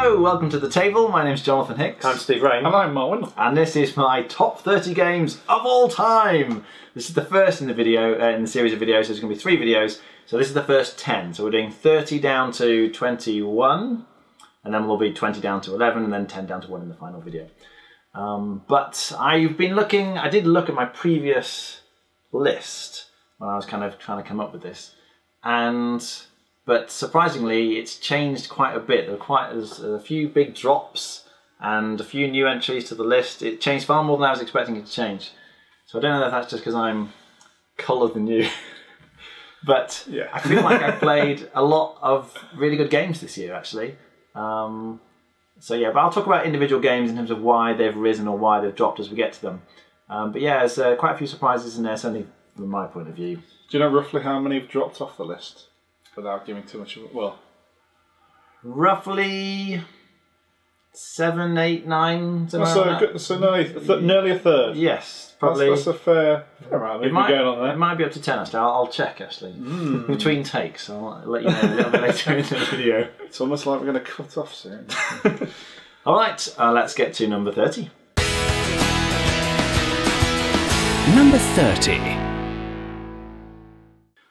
Hello, welcome to the table. My name's Jonathan Hicks. I'm Steve Rain. And I'm Marwin. And this is my top 30 games of all time. This is the first in the video, in the series of videos. There's going to be 3 videos. So this is the first 10. So we're doing 30 down to 21, and then we'll be 20 down to 11, and then 10 down to 1 in the final video. But I've been looking, I did look at my previous list when I was kind of trying to come up with this. But surprisingly, it's changed quite a bit. There's a few big drops and a few new entries to the list. It changed far more than I was expecting it to change. So I don't know if that's just because I'm colour than you. But yeah. I feel like I've played a lot of really good games this year, actually. So yeah, but I'll talk about individual games in terms of why they've risen or why they've dropped as we get to them. But yeah, there's quite a few surprises in there, certainly from my point of view. Do you know roughly how many have dropped off the list? Without giving too much of it, well, roughly 7, 8, 9. So nearly a third. Yes, probably. That's a fair amount. Going on there. It might be up to 10 actually. I'll check actually. Between takes, I'll let you know a little bit later in the video. It's almost like we're going to cut off soon. All right, let's get to number 30. Number 30.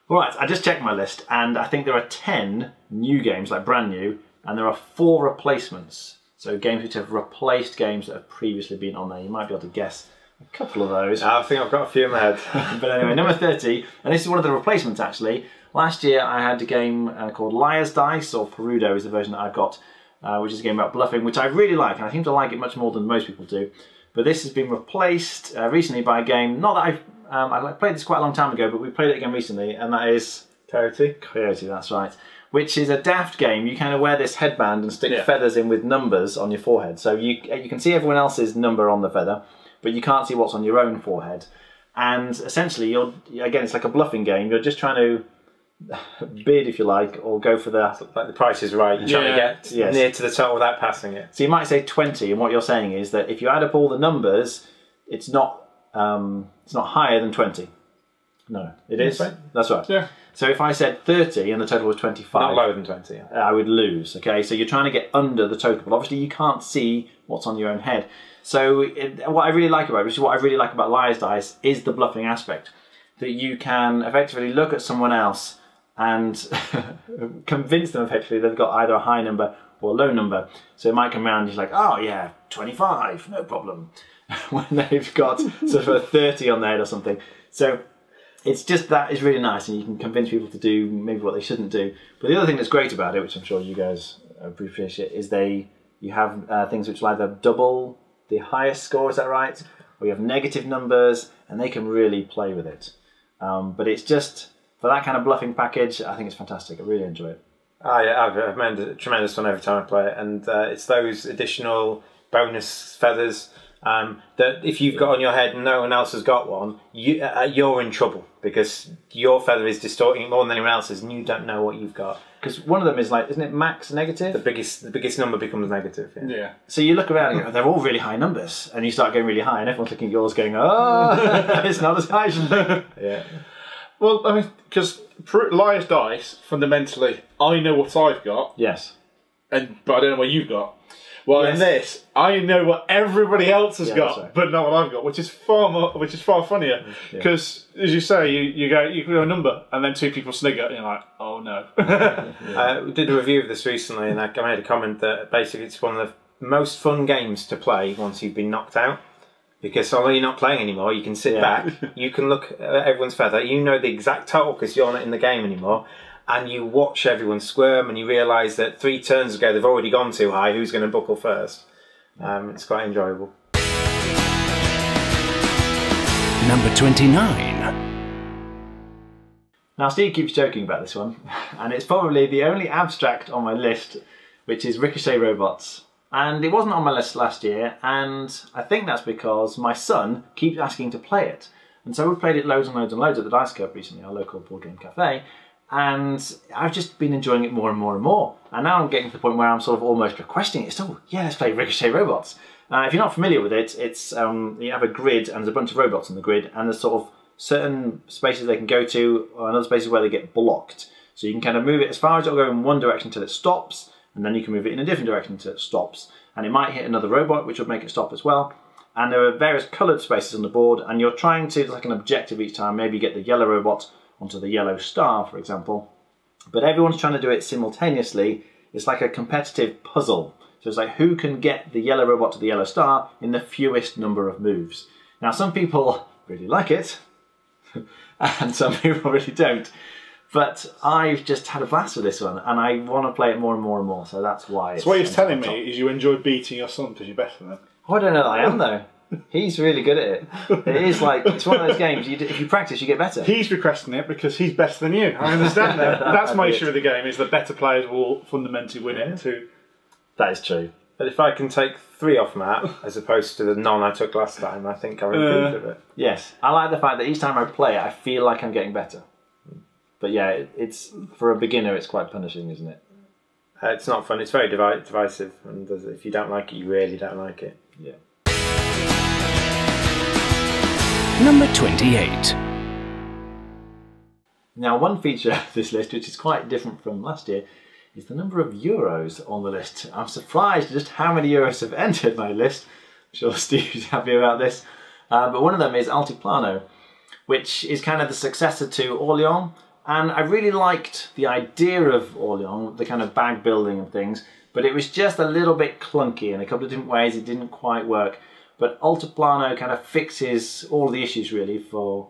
Alright, I just checked my list and I think there are 10 new games, like brand new, and there are 4 replacements. So games which have replaced games that have previously been on there. You might be able to guess a couple of those. I think I've got a few in my head. But anyway, number 30, and this is one of the replacements actually. Last year I had a game called Liar's Dice, or Perudo is the version that I've got, which is a game about bluffing, which I really like, and I seem to like it much more than most people do. But this has been replaced recently by a game, not that I played this quite a long time ago, but we played it again recently, and that is Coyote. Coyote, that's right. Which is a daft game. You kind of wear this headband and stick feathers in with numbers on your forehead. So you can see everyone else's number on the feather, but you can't see what's on your own forehead. And essentially, again, it's like a bluffing game. You're just trying to bid, if you like, or go for the Price is Right. You're trying to get near to the top without passing it. So you might say 20, and what you're saying is that if you add up all the numbers, it's not higher than 20. No, it is. Right. That's right. Yeah. So if I said 30 and the total was 25, not lower than 20. I would lose. Okay, so you're trying to get under the total, but obviously you can't see what's on your own head. So what I really like about it, which is what I really like about Liar's Dice, is the bluffing aspect. That you can effectively look at someone else and convince them effectively they've got either a high number or a low number. So it might come around and you're like, oh yeah, 25, no problem. When they've got sort of a 30 on their head or something. So it's just, that is really nice, and you can convince people to do maybe what they shouldn't do. But the other thing that's great about it, which I'm sure you guys appreciate, is you have things which will either double the highest score, is that right? Or you have negative numbers, and they can really play with it. But it's just, for that kind of bluffing package, I think it's fantastic. I really enjoy it. Oh yeah, I've had a tremendous fun every time I play it, and it's those additional bonus feathers that if you've got on your head and no one else has got one, you're in trouble because your feather is distorting it more than anyone else's, and you don't know what you've got. Because one of them is like, isn't it max negative? The biggest number becomes negative. Yeah. So you look around and go, they're all really high numbers, and you start going really high, and everyone's looking at yours going, oh, it's not as high as you think. Yeah. Well, I mean, because Liar's Dice, fundamentally, I know what I've got. Yes. But I don't know what you've got. Well, Yes. in this, I know what everybody else has got, right. but not what I've got, which is far funnier. Because, as you say, you go a number, and then 2 people snigger, and you're like, oh no. We did a review of this recently, and I made a comment that basically it's one of the most fun games to play once you've been knocked out. Because although you're not playing anymore, you can sit back, you can look at everyone's feather, you know the exact total because you're not in the game anymore, and you watch everyone squirm, and you realise that 3 turns ago they've already gone too high, who's going to buckle first? It's quite enjoyable. Number 29. Now Steve keeps joking about this one, and it's probably the only abstract on my list, which is Ricochet Robots. And it wasn't on my list last year, and I think that's because my son keeps asking to play it. And so we played it loads and loads and loads at the Dice Cup recently, our local board game cafe, and I've just been enjoying it more and more and more. And now I'm getting to the point where I'm sort of almost requesting it. So yeah, let's play Ricochet Robots. If you're not familiar with it, it's you have a grid and there's a bunch of robots on the grid, and there's sort of certain spaces they can go to, or other spaces where they get blocked. So you can kind of move it as far as it'll go in one direction until it stops, and then you can move it in a different direction so it stops. And it might hit another robot, which will make it stop as well. And there are various coloured spaces on the board, and you're trying to, like an objective each time, maybe get the yellow robot onto the yellow star, for example. But everyone's trying to do it simultaneously. It's like a competitive puzzle. So it's like, who can get the yellow robot to the yellow star in the fewest number of moves? Now, some people really like it, and some people really don't. But I've just had a blast with this one, and I want to play it more and more and more, so that's why it's... So what you're telling me is you enjoy beating your son because you're better than him? Oh, I don't know that I am, though. He's really good at it. It is like, it's one of those games, if you practice, you get better. He's requesting it because he's better than you. I understand that. That's my issue with the game, is that better players will fundamentally win it too. That is true. But if I can take 3 off Matt, as opposed to the none I took last time, I think I've improved a bit. Yes. I like the fact that each time I play it, I feel like I'm getting better. But yeah, it's for a beginner, it's quite punishing, isn't it? It's not fun. It's very divisive, and if you don't like it, you really don't like it. Yeah. Number 28. Now, one feature of this list, which is quite different from last year, is the number of Euros on the list. I'm surprised just how many Euros have entered my list. I'm sure Steve's happy about this. But one of them is Altiplano, which is kind of the successor to Orléans. And I really liked the idea of Orléans, the kind of bag building and things, but it was just a little bit clunky in a couple of different ways. It didn't quite work. But Altiplano kind of fixes all the issues really for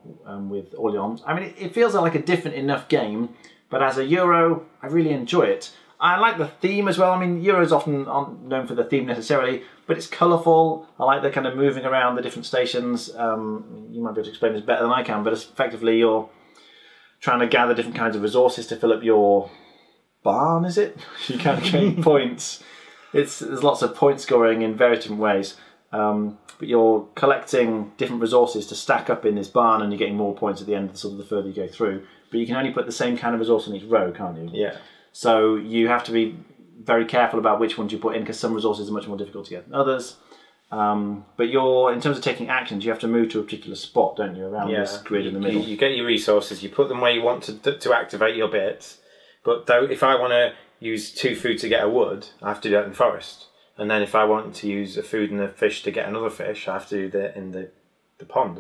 with Orléans. I mean, it feels like a different enough game, but as a Euro, I really enjoy it. I like the theme as well. I mean, Euros often aren't known for the theme necessarily, but it's colourful. I like the kind of moving around the different stations. You might be able to explain this better than I can, but effectively you're trying to gather different kinds of resources to fill up your barn, is it? You kind of gain points. There's lots of point scoring in various different ways. But you're collecting different resources to stack up in this barn, and you're getting more points at the end, sort of the further you go through. But you can only put the same kind of resource on each row, can't you? Yeah. So you have to be very careful about which ones you put in, because some resources are much more difficult to get than others. But in terms of taking actions, you have to move to a particular spot, don't you, around this grid in the middle. You get your resources, you put them where you want to activate your bits. But though, if I want to use 2 food to get a wood, I have to do that in the forest. And then if I want to use a food and a fish to get another fish, I have to do that in the pond.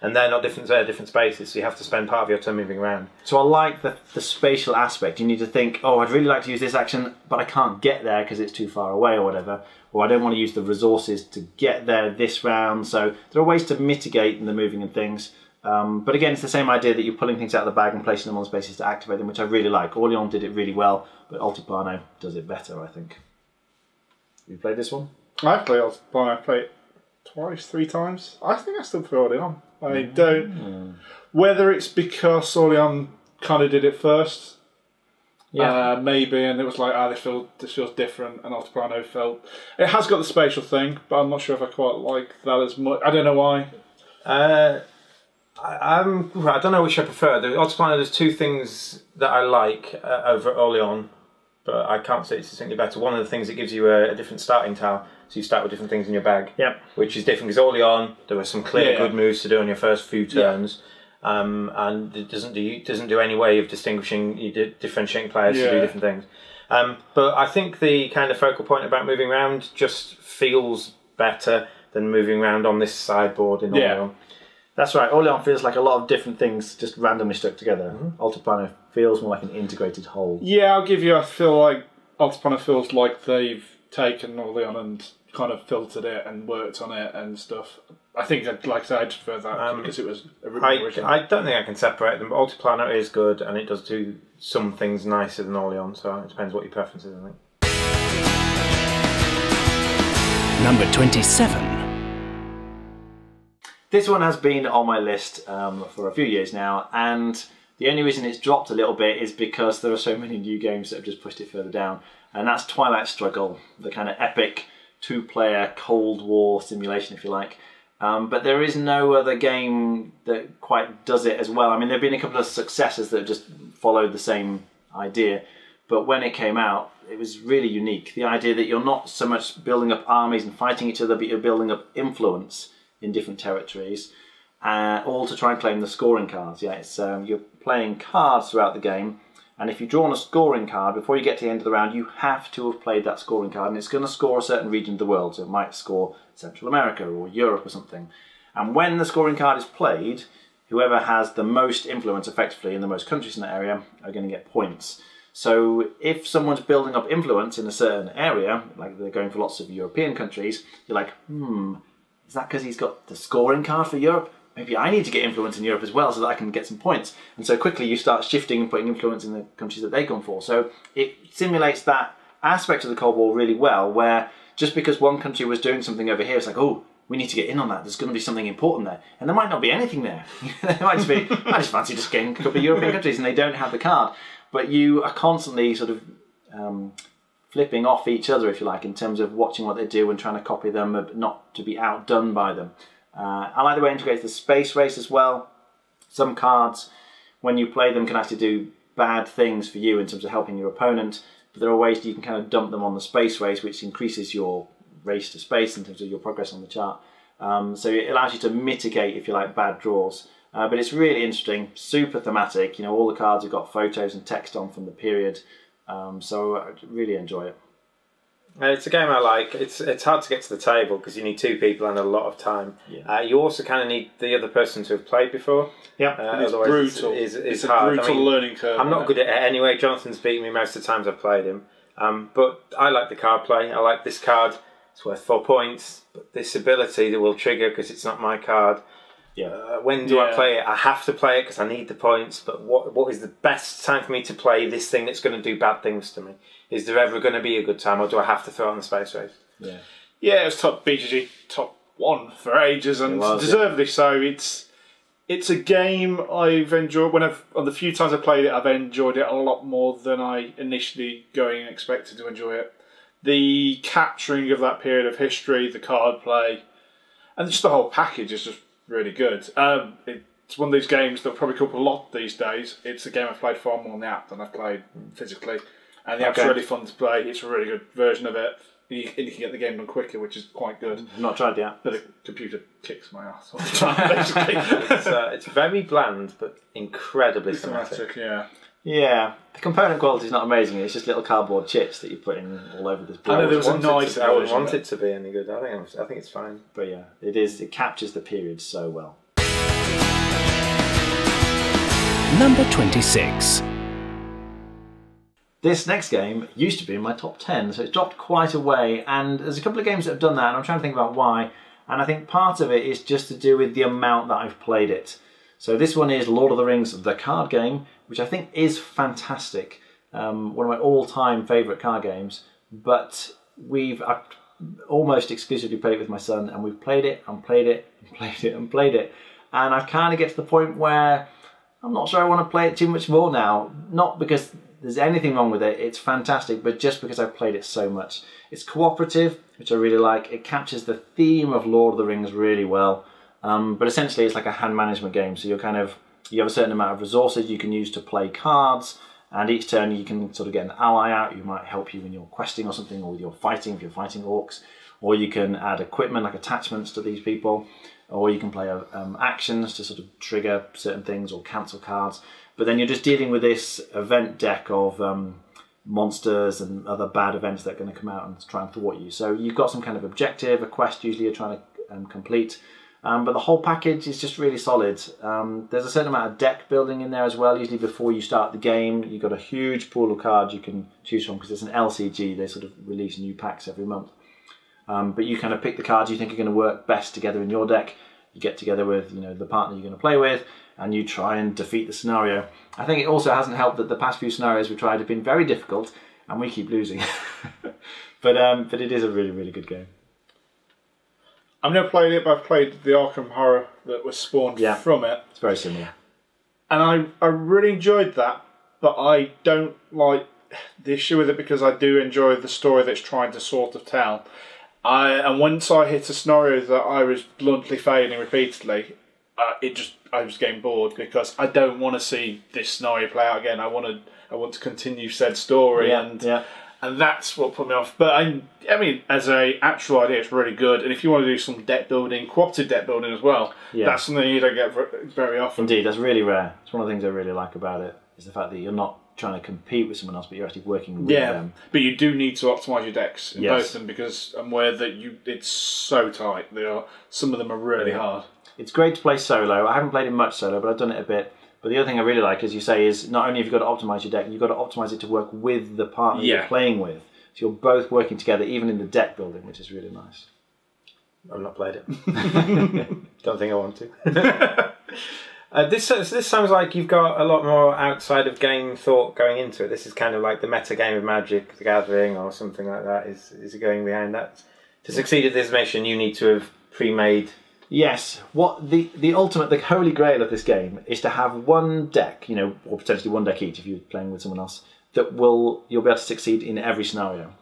And they're not different, they're different spaces, so you have to spend part of your time moving around. So I like the spatial aspect. You need to think, oh, I'd really like to use this action, but I can't get there because it's too far away or whatever. Or I don't want to use the resources to get there this round. So there are ways to mitigate the moving and things. But again, it's the same idea that you're pulling things out of the bag and placing them on spaces to activate them, which I really like. Orléans did it really well, but Altiplano does it better, I think. Have you played this one? I've played Altiplano. I've played it twice, 3 times. I think I still play Orléans. I don't... Whether it's because Orléans kind of did it first, maybe, and it was like, this feels different, and Altiplano felt... It has got the spatial thing, but I'm not sure if I quite like that as much. I don't know why. I don't know which I prefer. The Altiplano, there's 2 things that I like over Orléans, but I can't say it's distinctly better. One of the things, it gives you a different starting tile, so you start with different things in your bag. Yep. Which is different, because Orléans, there were some clear good moves to do on your first few turns, and it doesn't do any way of differentiating players to do different things. But I think the kind of focal point about moving around just feels better than moving around on this sideboard in Orléans. That's right. Orléans feels like a lot of different things just randomly stuck together. Altiplano feels more like an integrated whole. Yeah, I'll give you. I feel like Altiplano feels like they've taken Orléans and kind of filtered it and worked on it and stuff. I think, like I said, I'd prefer that because it was original. I don't think I can separate them. Altiplano is good, and it does do some things nicer than Orléans, so it depends what your preference is, I think. Number 27. This one has been on my list for a few years now, and the only reason it's dropped a little bit is because there are so many new games that have just pushed it further down, and that's Twilight Struggle, the kind of epic 2-player Cold War simulation, if you like. But there is no other game that quite does it as well. I mean, there have been a couple of successors that have just followed the same idea, but when it came out, it was really unique. The idea that you're not so much building up armies and fighting each other, but you're building up influence in different territories, all to try and claim the scoring cards. Yeah, it's you're playing cards throughout the game, And if you draw on a scoring card, before you get to the end of the round, you have to have played that scoring card, and it's going to score a certain region of the world. So it might score Central America or Europe or something. And when the scoring card is played, whoever has the most influence effectively in the most countries in that area are going to get points. So if someone's building up influence in a certain area, like they're going for lots of European countries, you're like, is that because he's got the scoring card for Europe? Maybe I need to get influence in Europe as well so that I can get some points. And so quickly you start shifting and putting influence in the countries that they've gone for. So it simulates that aspect of the Cold War really well, where just because one country was doing something over here, it's like, oh, we need to get in on that. There's going to be something important there. And there might not be anything there. There might just be, I just fancy just getting a couple of European countries and they don't have the card. But you are constantly sort of flipping off each other, if you like, in terms of watching what they do and trying to copy them, but not to be outdone by them. I like the way it integrates the space race as well. Some cards, when you play them, can actually do bad things for you in terms of helping your opponent, but there are ways that you can kind of dump them on the space race, which increases your race to space in terms of your progress on the chart. So it allows you to mitigate, if you like, bad draws. But it's really interesting, super thematic. You know, all the cards have got photos and text on from the period, so I really enjoy it. It's a game I like. It's hard to get to the table because you need two people and a lot of time. Yeah. You also kind of need the other person to have played before. Yeah, it's brutal. It's a hard. brutal learning curve. I'm not good at it anyway. Jonathan's beaten me most of the times I've played him. But I like the card play. I like this card. It's worth 4 points. But this ability that will trigger because it's not my card. Yeah. When do I play it? I have to play it because I need the points. But what is the best time for me to play this thing that's going to do bad things to me? Is there ever going to be a good time, or do I have to throw it on the space race? Yeah, it was top BGG top 1 for ages, and deservedly so. It's a game I've enjoyed. On the few times I played it, I've enjoyed it a lot more than I initially going and expected to enjoy it. The capturing of that period of history, the card play, and just the whole package is just really good. It's one of these games that probably come up a lot these days. It's a game I've played far more on the app than I've played physically. And the app's really fun to play. It's a really good version of it. You can get the game done quicker, which is quite good. I've not tried the app. But the computer kicks my ass all the time, basically. It's very bland, but incredibly thematic. Yeah, the component quality is not amazing. It's just little cardboard chips that you put in all over this board. I know there was a nice I wouldn't want it to be any good. I think it's fine. But yeah, it is. It captures the period so well. Number 26. This next game used to be in my top 10, so it's dropped quite a way, and there's a couple of games that have done that, and I'm trying to think about why, and I think part of it is just to do with the amount that I've played it. So this one is Lord of the Rings, the card game, which I think is fantastic. One of my all-time favourite card games, but I've almost exclusively played it with my son, and we've played it, and played it, and played it, and played it, and I've kind of get to the point where I'm not sure I want to play it too much more now, not because there's anything wrong with it, it's fantastic, but just because I've played it so much. It's cooperative, which I really like. It captures the theme of Lord of the Rings really well, but essentially it's like a hand management game, so you have a certain amount of resources you can use to play cards, and each turn you can sort of get an ally out who might help you when you're questing or something, or with your fighting, if you're fighting orcs, or you can add equipment like attachments to these people, or you can play actions to sort of trigger certain things or cancel cards. But then you're just dealing with this event deck of monsters and other bad events that are going to come out and try and thwart you. So you've got some kind of objective, a quest usually you're trying to complete. But the whole package is just really solid. There's a certain amount of deck building in there as well. Usually before you start the game, you've got a huge pool of cards you can choose from because it's an LCG. They sort of release new packs every month. But you kind of pick the cards you think are going to work best together in your deck. You get together with the partner you're going to play with, and you try and defeat the scenario. I think it also hasn't helped that the past few scenarios we've tried have been very difficult, and we keep losing. but it is a really, really good game. I've never played it, but I've played the Arkham Horror that was spawned from it. It's very similar. And I really enjoyed that, but I don't like the issue with it because I do enjoy the story that it's trying to sort of tell. And once I hit a scenario that I was bluntly failing repeatedly, I was getting bored because I don't want to see this scenario play out again. I want to continue said story, and that's what put me off. But I mean, as a actual idea, it's really good. And if you want to do some deck building, cooperative deck building as well, that's something you don't get very often. Indeed, that's really rare. It's one of the things I really like about it is the fact that you're not trying to compete with someone else, but you're actually working with Yeah, them. but you do need to optimise your decks in Yes. both of them, because I'm aware that it's so tight. Some of them are really hard. It's great to play solo. I haven't played it much solo, but I've done it a bit. But the other thing I really like, as you say, is not only have you got to optimise your deck, you've got to optimise it to work with the partner you're playing with. So you're both working together, even in the deck building, which is really nice. I've not played it. Don't think I want to. This sounds like you've got a lot more outside of game thought going into it. This is kind of like the meta game of Magic the Gathering or something like that. Is it going behind that? To succeed at this mission, you need to have pre-made. Yes. What the ultimate, the holy grail of this game is to have one deck, or potentially one deck each if you're playing with someone else, that you'll be able to succeed in every scenario.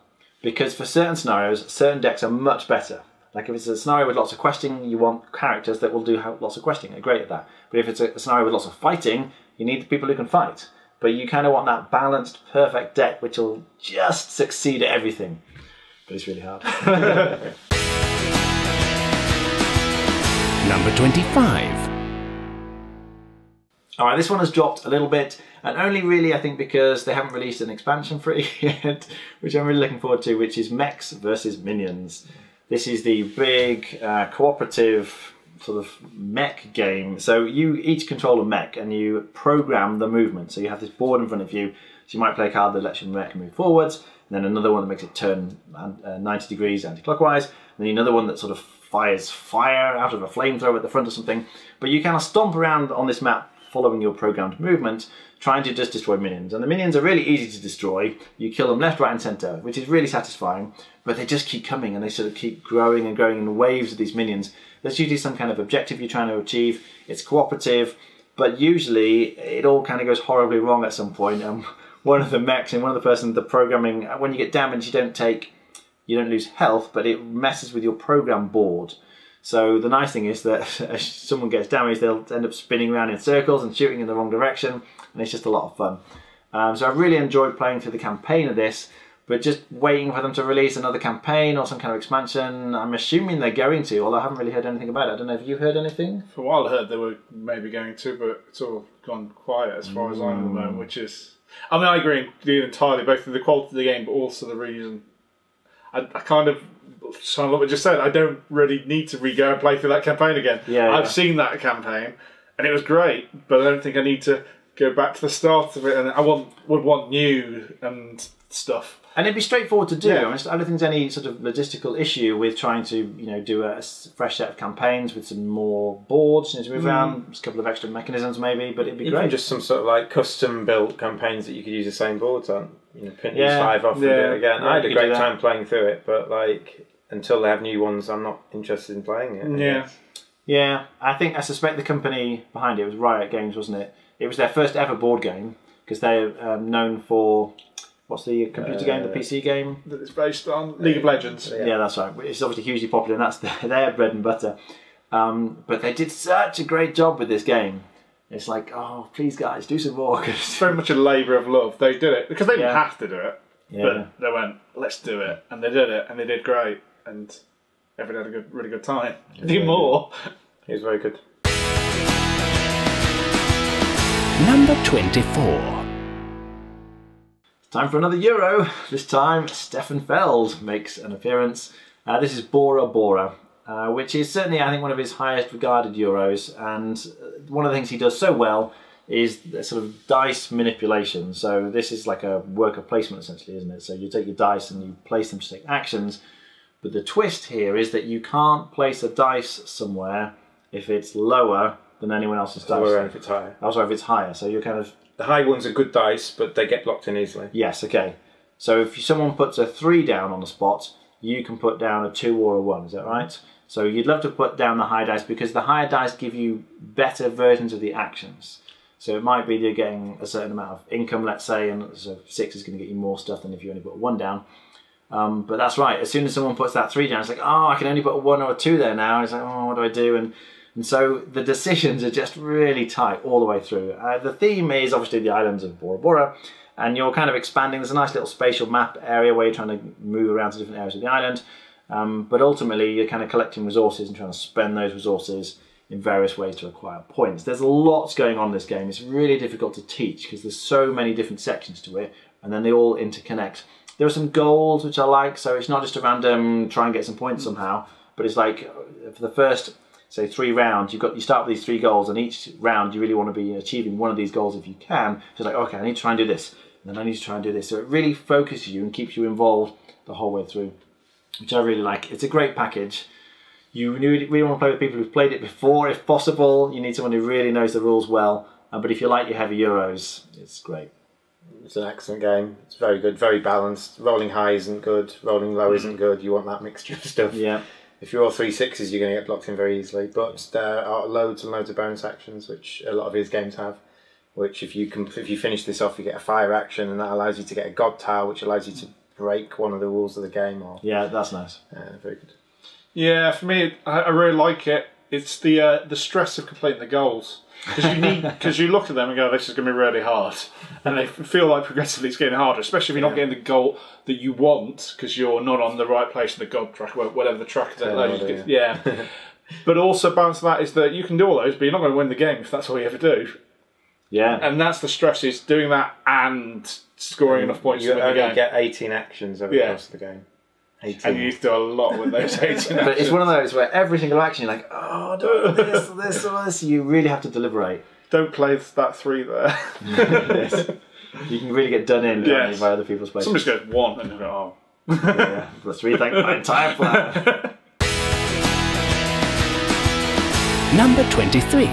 Because for certain scenarios, certain decks are much better. Like if it's a scenario with lots of questing, you want characters that will do lots of questing. They're great at that. But if it's a scenario with lots of fighting, you need the people who can fight. But you kind of want that balanced, perfect deck which will just succeed at everything. But it's really hard. Number 25. All right, this one has dropped a little bit, and only really, I think, because they haven't released an expansion for it yet, which I'm really looking forward to, which is Mechs versus Minions. This is the big cooperative sort of mech game. So you each control a mech, and you program the movement. So you have this board in front of you, so you might play a card that lets your mech move forwards, and then another one that makes it turn 90 degrees anti-clockwise, and then another one that sort of fires fire out of a flamethrower at the front or something. But you kind of stomp around on this map following your programmed movement, trying to just destroy minions. And the minions are really easy to destroy. You kill them left, right and centre, which is really satisfying, but they just keep coming and they sort of keep growing and growing in waves of these minions. There's usually some kind of objective you're trying to achieve. It's cooperative, but usually it all kind of goes horribly wrong at some point. And one of the mechs and one of the person, the programming, when you get damaged, you don't lose health, but it messes with your program board. So the nice thing is that if someone gets damaged, they'll end up spinning around in circles and shooting in the wrong direction, and it's just a lot of fun. So I've really enjoyed playing through the campaign of this, but just waiting for them to release another campaign or some kind of expansion. I'm assuming they're going to, although I haven't really heard anything about it. I don't know, have you heard anything? For a while I heard they were maybe going to, but it's all gone quiet as far as I know at the moment, which is... I mean, I agree with you entirely, both in the quality of the game, but also the reason... I kind of... So what I just said, I don't really need to re-go and play through that campaign again. I've seen that campaign, and it was great, but I don't think I need to go back to the start of it, and I would want new and stuff. And it'd be straightforward to do. Yeah. I don't think there's any sort of logistical issue with trying to, do a fresh set of campaigns with some more boards to move around, a couple of extra mechanisms maybe, but it'd be great. Just some sort of like custom built campaigns that you could use the same boards on. Print these 5 off and do it again. I had a great time playing through it, but until they have new ones, I'm not interested in playing it. Yeah. I suspect the company behind it was Riot Games, wasn't it? It was their first ever board game, because they're known for... What's the computer game, the PC game? That it's based on League of Legends. Yeah, that's right. It's obviously hugely popular, and that's their bread and butter. But they did such a great job with this game. It's like, oh, please guys, do some more. It's very much a labour of love. They did it, because they didn't have to do it. Yeah. But they went, let's do it. And they did it, and they did great. And everyone had a really good time. Do more. It was very good. Number 24. Time for another Euro. This time, Stefan Feld makes an appearance. This is Bora Bora, which is certainly, I think, one of his highest regarded Euros. And one of the things he does so well is the sort of dice manipulation. So this is like a worker placement, essentially, isn't it? So you take your dice and you place them to take actions. But the twist here is that you can't place a dice somewhere if it's lower than anyone else's dice. Or if it's higher. Also, if it's higher. So you're kind of... The high ones are good dice, but they get blocked in easily. Yes, okay. So if someone puts a 3 down on the spot, you can put down a 2 or a 1, is that right? So you'd love to put down the high dice, because the higher dice give you better versions of the actions. So it might be you're getting a certain amount of income, let's say, and so 6 is going to get you more stuff than if you only put 1 down. But that's right, as soon as someone puts that 3 down, it's like, oh, I can only put a 1 or a 2 there now. It's like, oh, what do I do? And so the decisions are just really tight all the way through. The theme is obviously the islands of Bora Bora, and you're kind of expanding. There's a nice little spatial map area where you're trying to move around to different areas of the island, but ultimately you're kind of collecting resources and trying to spend those resources in various ways to acquire points. There's lots going on in this game. It's really difficult to teach because there's so many different sections to it, and then they all interconnect. There are some goals which I like, so it's not just a random try and get some points somehow, but it's like for the first, say, 3 rounds, you start with these 3 goals, and each round you really want to be achieving one of these goals if you can. So it's like, okay, I need to try and do this, and then I need to try and do this. So it really focuses you and keeps you involved the whole way through, which I really like. It's a great package. You really want to play with people who've played it before, if possible. You need someone who really knows the rules well. But if you like your heavy Euros, it's great. It's an excellent game. It's very good, very balanced. Rolling high isn't good, rolling low isn't good. You want that mixture of stuff. Yeah. If you're all 3 6s, you're going to get blocked in very easily. But there are loads and loads of bonus actions, which a lot of his games have. Which, if you finish this off, you get a fire action, and that allows you to get a god tile, which allows you to break one of the rules of the game. Yeah, that's nice. Very good. Yeah, for me, I really like it. It's the stress of completing the goals. Because you look at them and go, this is going to be really hard. And they feel like progressively it's getting harder, especially if you're not getting the goal that you want because you're not on the right place in the god track, whatever the track is. Yeah. But also balance that is that you can do all those, but you're not going to win the game if that's all you ever do. Yeah. And that's the stress, is doing that and scoring enough points to win the game. You only get 18 actions over the course of the game. 18. And you need to do a lot with those 18 actions. But it's one of those where every single action you're like, oh, do this, or this. You really have to deliberate. Don't play that 3 there. Yes. You can really get done in by other people's places. Somebody just goes 1 and you go, oh. Yeah, let's rethink my entire plan. Number 23.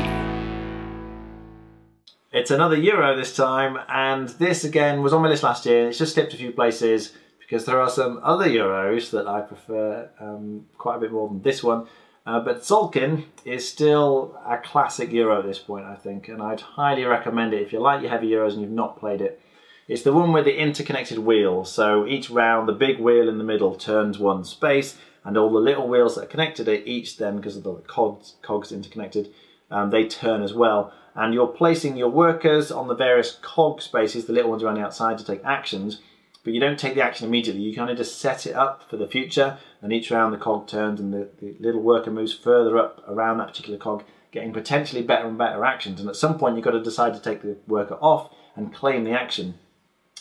It's another Euro this time, and this again was on my list last year. It's just slipped a few places because there are some other Euros that I prefer quite a bit more than this one. But Salkin is still a classic Euro at this point, I think, and I'd highly recommend it if you like your heavy Euros and you've not played it. It's the one with the interconnected wheels, so each round the big wheel in the middle turns one space, and all the little wheels that are connected to each then, because of the cogs interconnected, they turn as well. And you're placing your workers on the various cog spaces, the little ones around the outside, to take actions, but you don't take the action immediately. You kind of just set it up for the future, and each round the cog turns and the little worker moves further up around that particular cog, getting potentially better and better actions. And at some point you've got to decide to take the worker off and claim the action.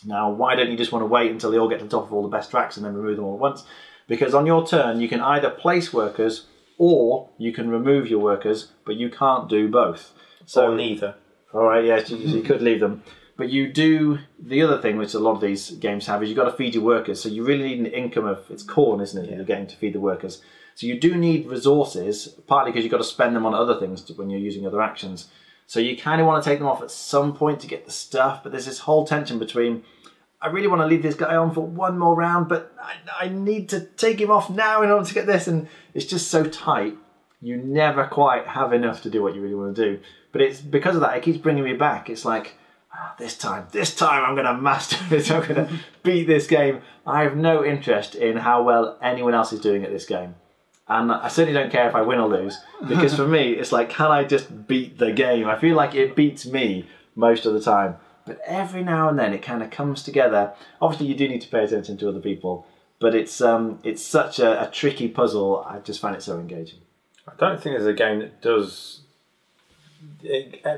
Now, why don't you just want to wait until they all get to the top of all the best tracks and then remove them all at once? Because on your turn you can either place workers or you can remove your workers, but you can't do both. So or neither. All right, yes, you could leave them. But you do, the other thing which a lot of these games have is you've got to feed your workers. So you really need an income of, it's corn, isn't it, you're getting to feed the workers. So you do need resources, partly because you've got to spend them on other things when you're using other actions. So you kind of want to take them off at some point to get the stuff, but there's this whole tension between, I really want to leave this guy on for one more round, but I need to take him off now in order to get this, and it's just so tight. You never quite have enough to do what you really want to do. But it's because of that, it keeps bringing me back. It's like, this time I'm going to master this. I'm going to beat this game. I have no interest in how well anyone else is doing at this game. And I certainly don't care if I win or lose. Because for me, it's like, can I just beat the game? I feel like it beats me most of the time. But every now and then it kind of comes together. Obviously, you do need to pay attention to other people. But it's such a tricky puzzle. I just find it so engaging. I don't think there's a game that does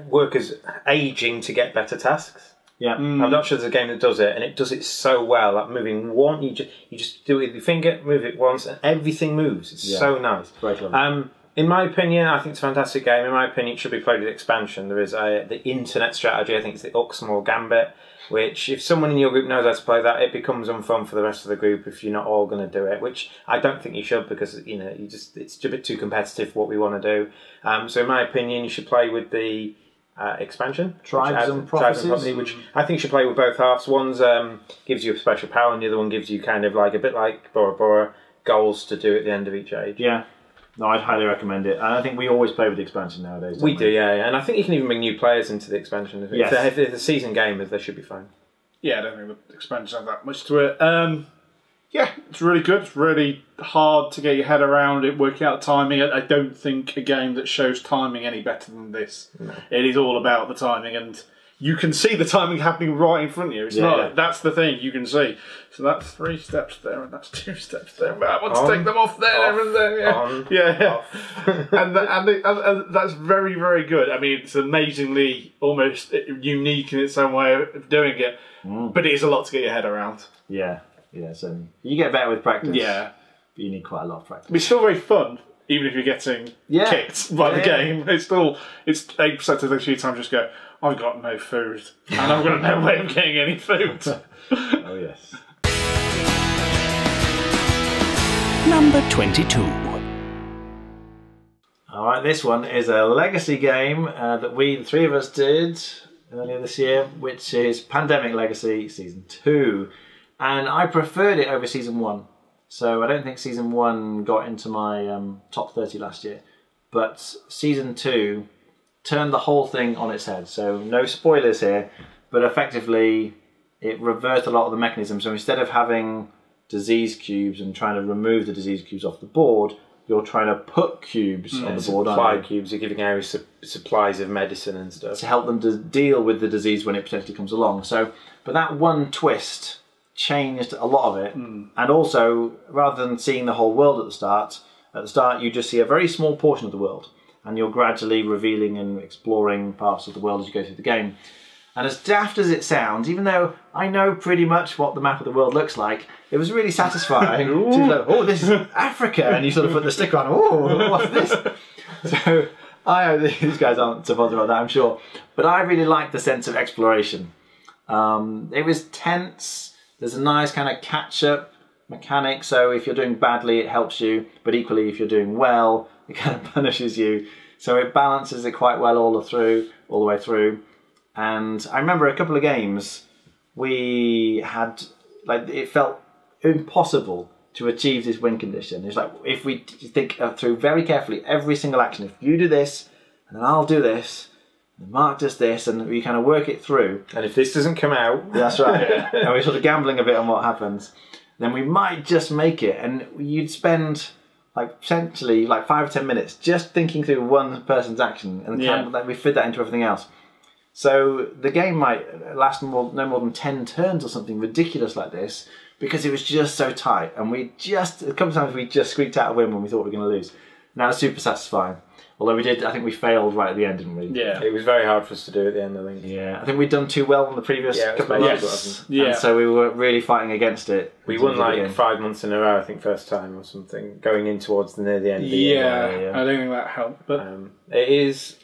workers aging to get better tasks. Yeah, I'm not sure there's a game that does it, and it does it so well. Like moving one, you just do it with your finger, move it once, and everything moves. It's so nice. Very clever. In my opinion, I think it's a fantastic game. In my opinion, it should be played with expansion. There is the internet strategy. I think it's the Uxmal Gambit, which if someone in your group knows how to play that, it becomes unfun for the rest of the group if you're not all going to do it, which I don't think you should, because it's a bit too competitive for what we want to do. So in my opinion, you should play with the expansion, Tribes and Prophecies, which I think you should play with both halves. One's gives you a special power, and the other one gives you kind of like a bit like Bora Bora goals to do at the end of each age. Yeah. No, I'd highly recommend it. And I think we always play with the expansion nowadays. We do, yeah. And I think you can even bring new players into the expansion. Yes. If they're season gamers, they should be fine. Yeah, I don't think the expansion have that much to it. Yeah, it's really good. It's really hard to get your head around it, working out timing. I don't think a game that shows timing any better than this. No. It is all about the timing, and you can see the timing happening right in front of you. It's that's the thing you can see. So that's 3 steps there, and that's 2 steps there. But I want to take them off there and there. And that's very, very good. I mean, it's amazingly almost unique in its own way of doing it, but it is a lot to get your head around. Yeah, so you get better with practice. Yeah. But you need quite a lot of practice. But it's still very fun, even if you're getting kicked by the game. It's 8% of the few times just go, I've got no food, and I've got no way of getting any food. Oh, yes. Number 22. Alright, this one is a legacy game that the three of us did earlier this year, which is Pandemic Legacy Season 2. And I preferred it over Season 1. So I don't think Season 1 got into my top 30 last year. But Season 2 turned the whole thing on its head. So no spoilers here, but effectively it reversed a lot of the mechanisms. So instead of having disease cubes and trying to remove the disease cubes off the board, you're trying to put cubes on the board. Supply cubes, you're giving areas supplies of medicine and stuff. To help them to deal with the disease when it potentially comes along. So, but that one twist changed a lot of it. And also, rather than seeing the whole world at the start you just see a very small portion of the world. And you're gradually revealing and exploring parts of the world as you go through the game. And as daft as it sounds, even though I know pretty much what the map of the world looks like, it was really satisfying to be like, oh, this is Africa, and you sort of put the sticker on, oh, what's this? So these guys aren't so bothered about that, I'm sure. But I really liked the sense of exploration. It was tense. There's a nice kind of catch-up mechanic, so if you're doing badly, it helps you, but equally, if you're doing well, it kind of punishes you. So it balances it quite well all the way through. And I remember a couple of games we had, like, it felt impossible to achieve this win condition. It's like, if we think through very carefully every single action, if you do this, and then I'll do this, and Mark does this, and we kind of work it through. And if this doesn't come out... That's right. And we're sort of gambling a bit on what happens. Then we might just make it, and you'd spend... like potentially like 5 or 10 minutes just thinking through one person's action, and kind of, like, we fit that into everything else. So the game might last no more than 10 turns or something ridiculous like this, because it was just so tight, and a couple of times we just squeaked out a win when we thought we were going to lose. And that was super satisfying. Although I think we failed right at the end, didn't we? Yeah. It was very hard for us to do at the end, I think. Yeah, I think we'd done too well on the previous couple of months. Yeah. And so we were really fighting against it. We won like 5 months in a row, I think, first time or something, going in towards near the end of the year. Yeah, I don't think that helped. But it is...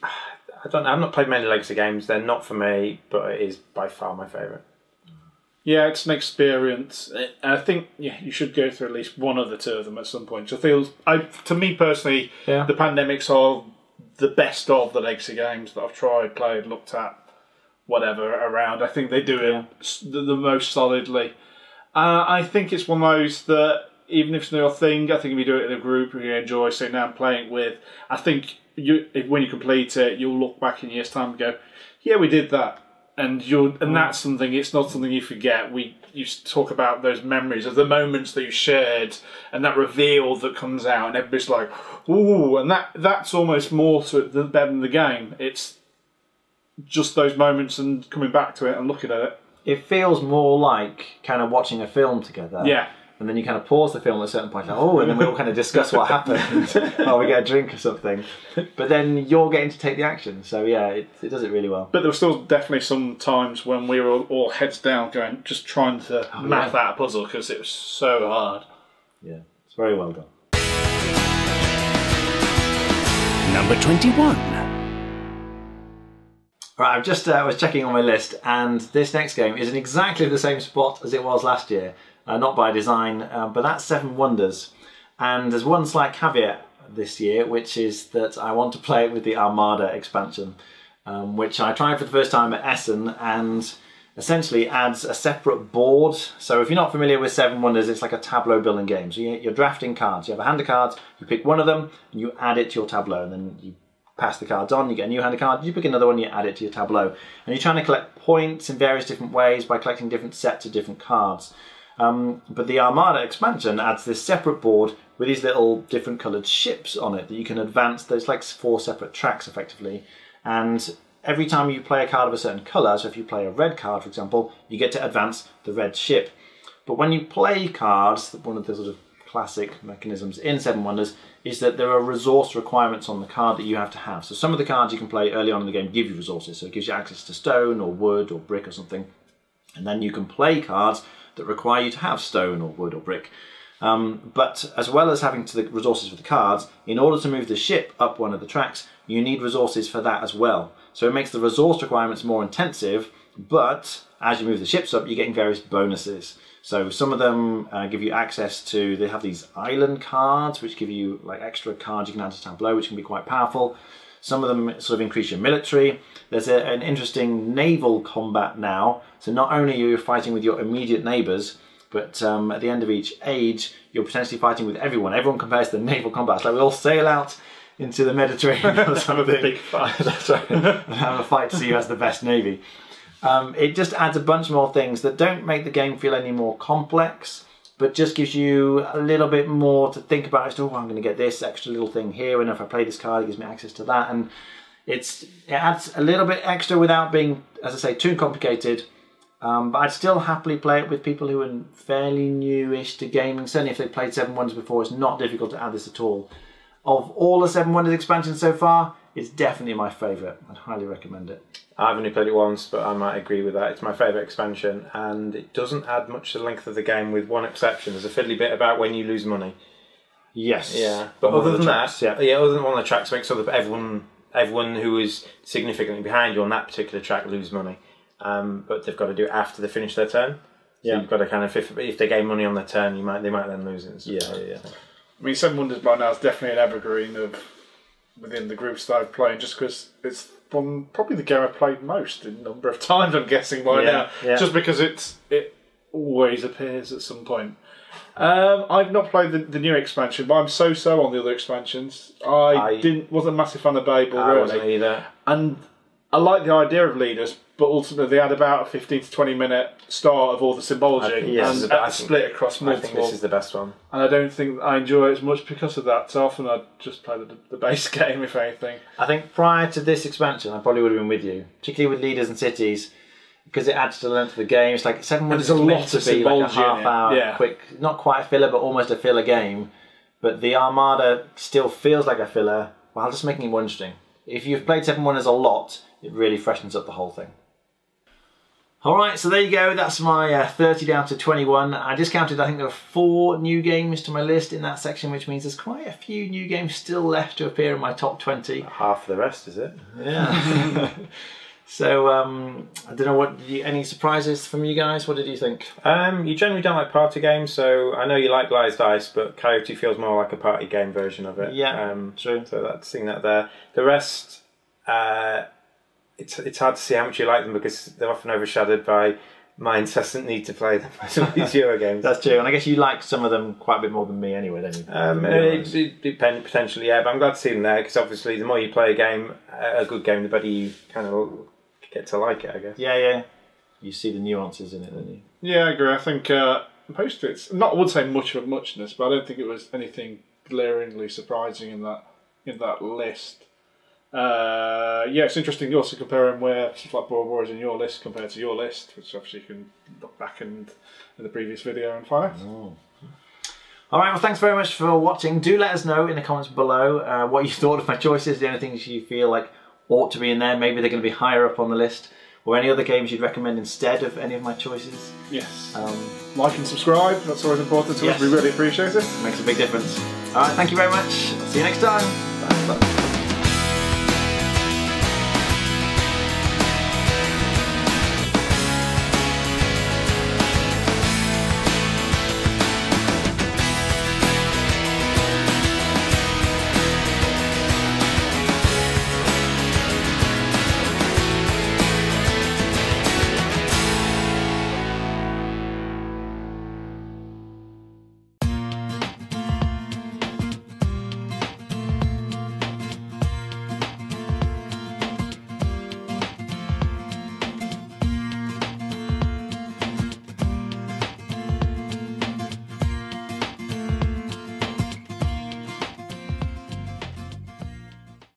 I've not played many Legacy games. They're not for me, but it is by far my favourite. Yeah, it's an experience. I think you should go through at least one of the two of them at some point. So to me personally, the Pandemics are the best of the Legacy games that I've tried, played, looked at, whatever, around. I think they do it the most solidly. I think it's one of those that, even if it's not your thing, I think if you do it in a group and you enjoy sitting down playing it with, I think when you complete it, you'll look back in a year's time and go, yeah, we did that. And that's something, it's not something you forget. You talk about those memories of the moments that you shared and that reveal that comes out, and everybody's like, ooh, and that's almost more to it better than the game. It's just those moments and coming back to it and looking at it. It feels more like kind of watching a film together. Yeah. And then you kind of pause the film at a certain point, like, oh, and then we all kind of discuss what happened. Or we get a drink or something. But then you're getting to take the action. So yeah, it does it really well. But there were still definitely some times when we were all heads down just trying to math out a puzzle, because it was so hard. Yeah, it's very well done. Number 21. Right, I've just was checking on my list, and this next game is in exactly the same spot as it was last year. Not by design, but that's Seven Wonders. And there's one slight caveat this year, which is that I want to play it with the Armada expansion, which I tried for the first time at Essen, and essentially adds a separate board. So if you're not familiar with Seven Wonders, it's like a tableau building game. So you're drafting cards. You have a hand of cards, you pick one of them, and you add it to your tableau, and then you pass the cards on, you get a new hand of cards, you pick another one, you add it to your tableau. And you're trying to collect points in various different ways by collecting different sets of different cards. But the Armada expansion adds this separate board with these little different coloured ships on it that you can advance. There's like 4 separate tracks effectively, and every time you play a card of a certain colour, so if you play a red card, for example, you get to advance the red ship. But when you play cards, one of the sort of classic mechanisms in Seven Wonders is that there are resource requirements on the card that you have to have. So some of the cards you can play early on in the game give you resources, so it gives you access to stone or wood or brick or something. And then you can play cards that require you to have stone or wood or brick. But as well as having the resources for the cards, in order to move the ship up one of the tracks, you need resources for that as well. So it makes the resource requirements more intensive, but as you move the ships up, you're getting various bonuses. So some of them give you access to, they have these island cards, which give you like extra cards you can add to tableau, which can be quite powerful. Some of them sort of increase your military. There's an interesting naval combat now. So not only are you fighting with your immediate neighbours, but at the end of each age, you're potentially fighting with everyone. Everyone compares to the naval combat. It's like we all sail out into the Mediterranean or something. Have a big fight. That's right. And have a fight to see who has the best navy. It just adds a bunch more things that don't make the game feel any more complex, but just gives you a little bit more to think about as to, oh, I'm going to get this extra little thing here, and if I play this card, it gives me access to that. And it adds a little bit extra without being, as I say, too complicated. But I'd still happily play it with people who are fairly newish to gaming. Certainly if they've played Seven Wonders before, it's not difficult to add this at all. Of all the Seven Wonders expansions so far, it's definitely my favourite. I'd highly recommend it. I've only played it once, but I might agree with that. It's my favourite expansion, and it doesn't add much to the length of the game, with one exception. There's a fiddly bit about when you lose money. Yes. Yeah. But other than that, other than one of the tracks makes sure that everyone who is significantly behind you on that particular track lose money. But they've got to do it after they finish their turn. So you've got to kind of, if they gain money on their turn, they might then lose it. Yeah. I mean, Seven Wonders by now is definitely an evergreen within the groups that I've played, just because it's probably the game I've played most in a number of times, I'm guessing, by now. Yeah. Just because it always appears at some point. I've not played the new expansion, but I'm so on the other expansions. I wasn't a massive fan of Babel, really. I wasn't either. And I like the idea of leaders, but ultimately they had about a 15 to 20 minute start of all the symbology and split across multiple. I think this is the best one. And I don't think I enjoy it as much because of that. So often I just play the base game, if anything. I think prior to this expansion, I probably would have been with you, particularly with leaders and cities, because it adds to the length of the game. It's like Seven Wonders is meant to be like a half-hour, quick, not quite a filler, but almost a filler game. But the Armada still feels like a filler, while just making it more interesting. If you've played Seven Wonders a lot, it really freshens up the whole thing. Alright, so there you go, that's my 30 down to 21. I discounted, I think there are 4 new games to my list in that section, which means there's quite a few new games still left to appear in my top 20. Half the rest, is it? Yeah. So, I don't know, any surprises from you guys? What did you think? You generally don't like party games, so I know you like Lies Dice, but Coyote feels more like a party game version of it. Yeah, true. So that's seeing that there. The rest, it's hard to see how much you like them because they're often overshadowed by my incessant need to play them. Some of these Euro games. That's true, and I guess you like some of them quite a bit more than me anyway, don't you? It depends, potentially, yeah, but I'm glad to see them there because obviously the more you play a good game, the better you kind of get to like it, I guess. Yeah. You see the nuances in it, don't you? Yeah, I agree. I think most of it's I would say much of muchness, but I don't think it was anything glaringly surprising in that list. It's interesting you also comparing where stuff like Bora Bora is in your list compared to your list, which obviously you can look back in the previous video and find out. Oh. Alright, well thanks very much for watching. Do let us know in the comments below what you thought of my choices, the only things you feel like ought to be in there, maybe they're going to be higher up on the list, or any other games you'd recommend instead of any of my choices. Yes. Like and subscribe, that's always important to us, we really appreciate it. Makes a big difference. Alright, thank you very much. See you next time. Bye.